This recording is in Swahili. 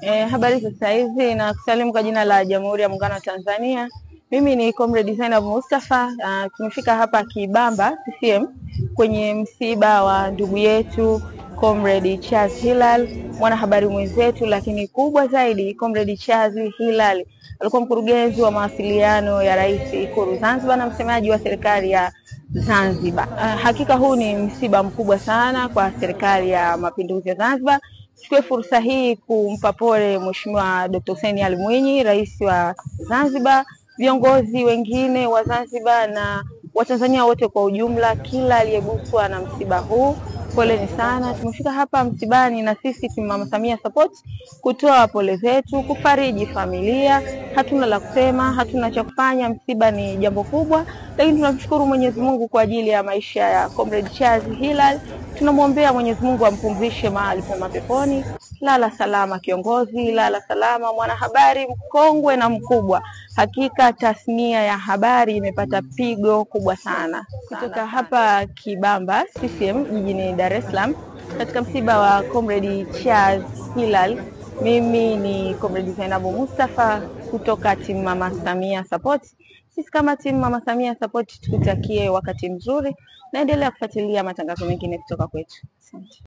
Habari sasa hizi na kusalimu kwa jina la Jamhuri ya Muungano wa Tanzania. Mimi ni Comrade Zainab Mustafa. Tumefika hapa Kibamba CCM kwenye msiba wa ndugu yetu Comrade Charles Hilal, mwanahabari mwenzetu, lakini kubwa zaidi Comrade Charles Hilal alikuwa mkurugenzi wa mawasiliano ya Rais Ikulu Zanzibar na msemaji wa serikali ya Zanzibar. Hakika huu ni msiba mkubwa sana kwa serikali ya Mapinduzi ya Zanzibar. Chukue fursa hii kumpa pole Mheshimiwa Dr. Hussein Ali Mwinyi, Rais wa Zanzibar, viongozi wengine wa Zanzibar na Watanzania wote kwa ujumla, kila aliyeguswa na msiba huu. Poleni sana. Tumefika hapa msibani na sisi Team Mama Samia Support kutoa pole zetu, kufariji familia. Hatuna la kusema, hatuna cha kufanya, msiba ni jambo kubwa, lakini tunamshukuru Mwenyezi Mungu kwa ajili ya maisha ya Comrade Charles Hilal. Tunamwombea Mwenyezi Mungu ampumzishe mahali pema peponi. Lala salama kiongozi, lala salama mwanahabari mkongwe na mkubwa. Hakika tasnia ya habari imepata pigo kubwa sana. Kutoka hapa Kibamba CCM jijini Dar es Salaam katika msiba wa Comrade Charles Hilal, mimi ni Comrade Zainab Mustafa kutoka Team Mama Samia Support. Sisi kama Team Mama Samia Support tukutakie wakati mzuri na endelea kufuatilia matangazo mengine kutoka kwetu. Asante.